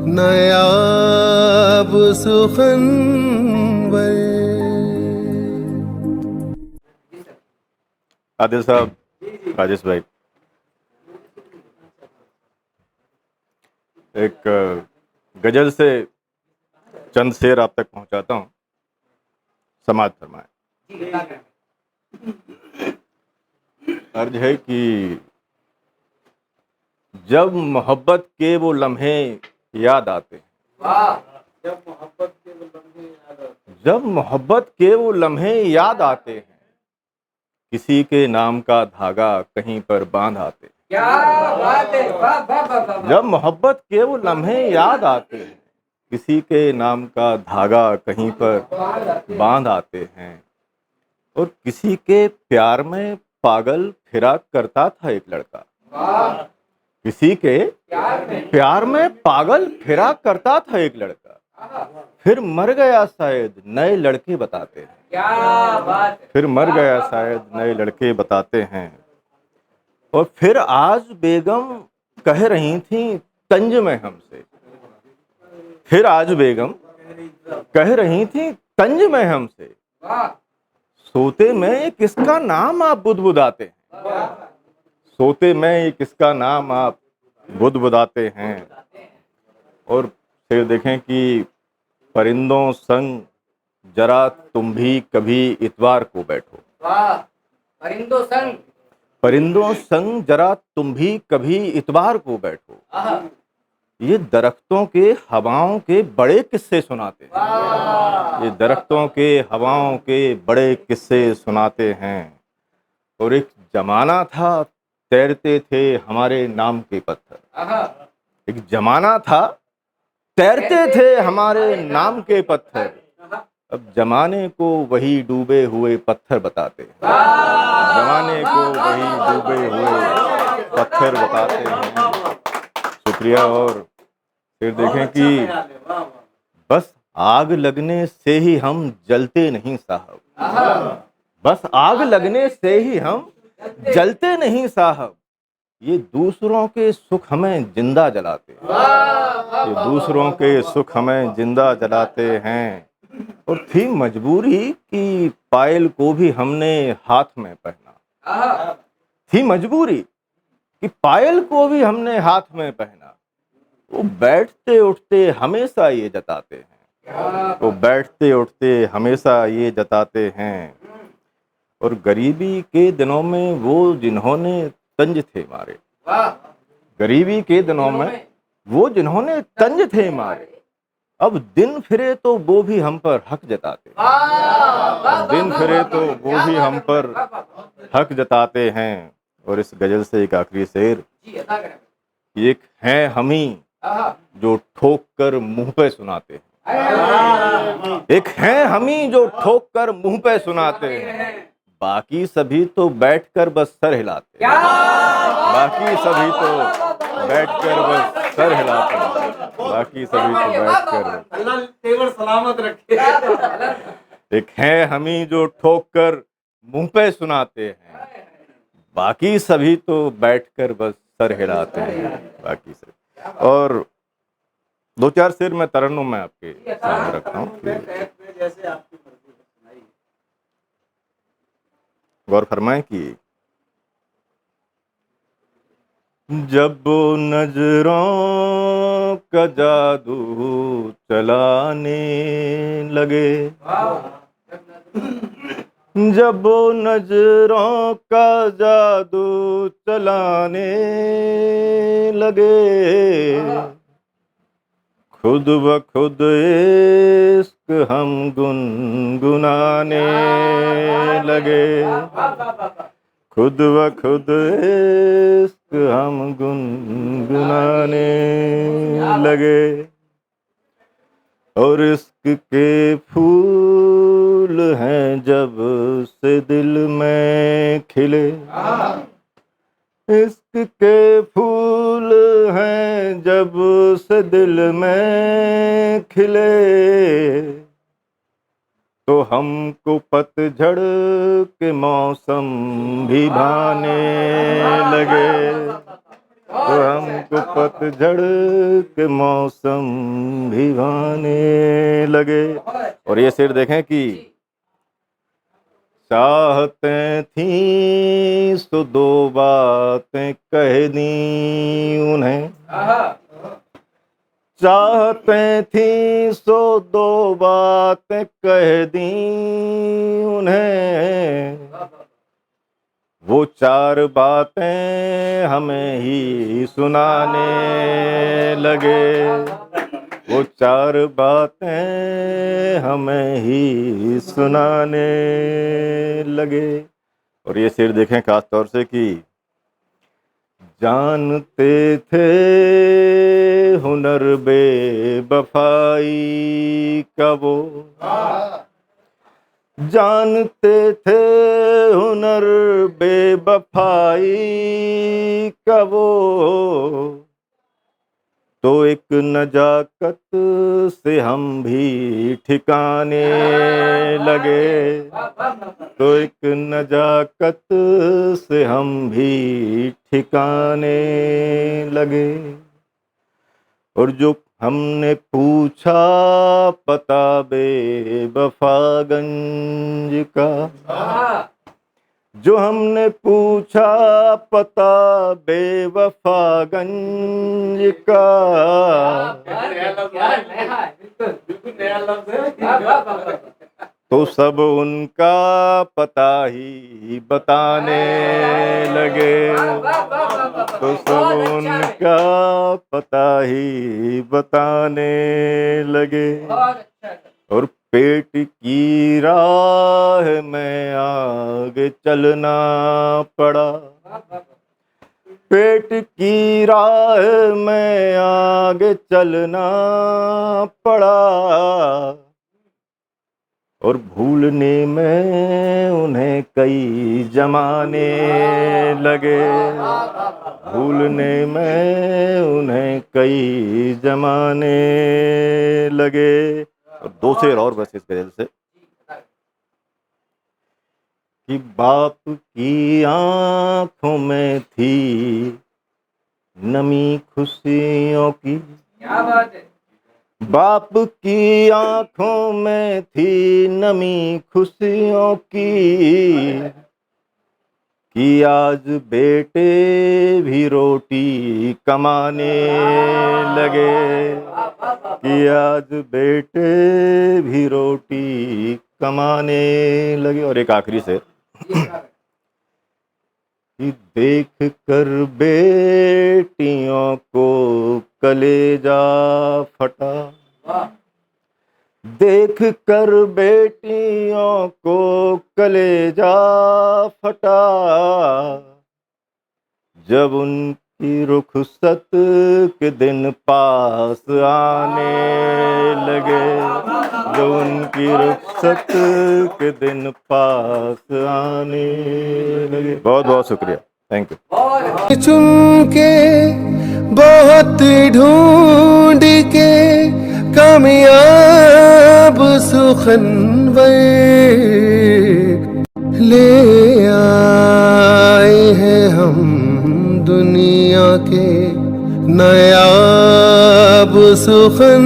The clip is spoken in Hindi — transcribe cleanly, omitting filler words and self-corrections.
नायाब सुखनवर। आदिल साहब, राजेश भाई, एक गजल से चंद शेर आप तक पहुंचाता हूं। समाज फरमाए। अर्ज है कि जब मोहब्बत के वो लम्हे याद आते हैं, जब मोहब्बत के वो लम्हे याद आते हैं, किसी के नाम का धागा कहीं पर बांध आते हैं। क्या बात है, वाह वाह वाह। जब मोहब्बत के वो लम्हे याद आते हैं, किसी के नाम का धागा कहीं पर बांध आते हैं। और किसी के प्यार में पागल फिरा करता था एक लड़का। किसी के प्यार में पागल फिरा करता था एक लड़का, फिर मर गया शायद नए लड़के बताते हैं। क्या बात है। फिर मर गया शायद नए लड़के बताते हैं। और फिर आज बेगम कह रही थी तंज में हमसे, फिर आज बेगम कह रही थी तंज में हमसे, सोते में किसका नाम आप बुदबुदाते हैं, सोते में किसका नाम आप बुदबुदाते हैं। और फिर देखें कि परिंदों संग जरा तुम भी कभी इतवार को बैठो। परिंदों संग, परिंदों संग जरा तुम भी कभी इतवार को बैठो। ये दरख्तों के हवाओं के बड़े किस्से सुनाते हैं, ये दरख्तों के हवाओं के बड़े किस्से सुनाते हैं। और एक जमाना था तैरते थे हमारे नाम के पत्थर, एक जमाना था तैरते थे हमारे नाम के पत्थर, अब जमाने को वही डूबे हुए पत्थर बताते हैं, जमाने को वही डूबे हुए पत्थर बताते हैं। शुक्रिया। और फिर देखें कि बस आग लगने से ही हम जलते नहीं साहब, बस आग लगने से ही हम जलते नहीं साहब, ये दूसरों के सुख हमें जिंदा जलाते हैं, ये दूसरों के सुख हमें जिंदा जलाते हैं। और थी मजबूरी कि पायल को भी हमने हाथ में पहना, थी मजबूरी कि पायल को भी हमने हाथ में पहना। वो बैठते उठते हमेशा ये जताते हैं, वो बैठते उठते हमेशा ये जताते हैं। और गरीबी के दिनों में वो जिन्होंने तंज थे मारे, गरीबी के दिनों में वो जिन्होंने तंज थे मारे, अब दिन फिरे तो वो भी हम पर हक जताते हैं, अब दिन फिरे तो वो भी हम पर हक जताते हैं। और इस गजल से एक आखिरी शेर, एक है हमी जो ठोक कर मुंह पे सुनाते हैं, एक है हमी जो ठोक कर मुंह पे सुनाते हैं, बाकी सभी तो बैठकर बस सर हिलाते हैं, बाकी सभी तो बैठकर बस सर हिलाते हैं, बाकी सभी तो बैठकर अल्लाह तेवर सलामत रखे। एक है हमी जो ठोक कर मुंह पे सुनाते हैं, बाकी सभी तो बैठकर बस सर हिलाते हैं, बाकी सभी। और दो चार शेर मैं तरन्नुम में आपके सामने रखता हूँ, गौर फरमाएं कि जब नजरों का जादू चलाने लगे, जब नजरों का जादू चलाने लगे, खुद ब खुद इश्क हम गुनगुनाने लगे, खुद ब खुद इश्क हम गुनगुनाने लगे। और इश्क के फूल हैं जब से दिल में खिले, इश्क के फूल हैं जब से दिल में खिले, तो हमको पतझड़ के मौसम भी भाने लगे, तो हमको पतझड़ के मौसम भी भाने लगे। और ये शेर देखें कि चाहते थी सो दो बातें कह दी उन्हें, चाहते थी सो दो बातें कह दी उन्हें, वो चार बातें हमें ही सुनाने लगे, वो चार बातें हमें ही सुनाने लगे। और ये शेर देखें खास तौर से कि जानते थे हुनर बेवफाई का वो, जानते थे हुनर बेवफाई का वो, तो एक नजाकत से हम भी ठिकाने लगे, तो एक नजाकत से हम भी ठिकाने लगे। और जो हमने पूछा पता बेवफागंज का, जो हमने पूछा पता बेवफागंज का, तो सब उनका पता ही बताने लगे, तो सब उनका पता ही बताने लगे। और पेट की राह में आगे चलना पड़ा, पेट की राह में आगे चलना पड़ा। और भूलने में उन्हें कई जमाने लगे, भूलने में उन्हें कई जमाने लगे। और दो शेर और बस इसके दिल से कि बाप की आंखों में थी नमी खुशियों की, क्या बात है, बाप की आंखों में थी नमी खुशियों की, कि आज बेटे भी रोटी कमाने लगे, कि आज बेटे भी रोटी कमाने लगे। और एक आखिरी से कि देख कर बेटियों को कलेजा फटा, देख कर बेटियों को कलेजा फटा, जब उनकी रुखसत के दिन पास आने लगे, जब उनकी रुखसत के दिन पास आने लगे। बहुत बहुत शुक्रिया, थैंक यू। चुन के बहुत ढूंढ के कामयाब सुखनवर ले आए हैं हम दुनिया के नायाब सुखन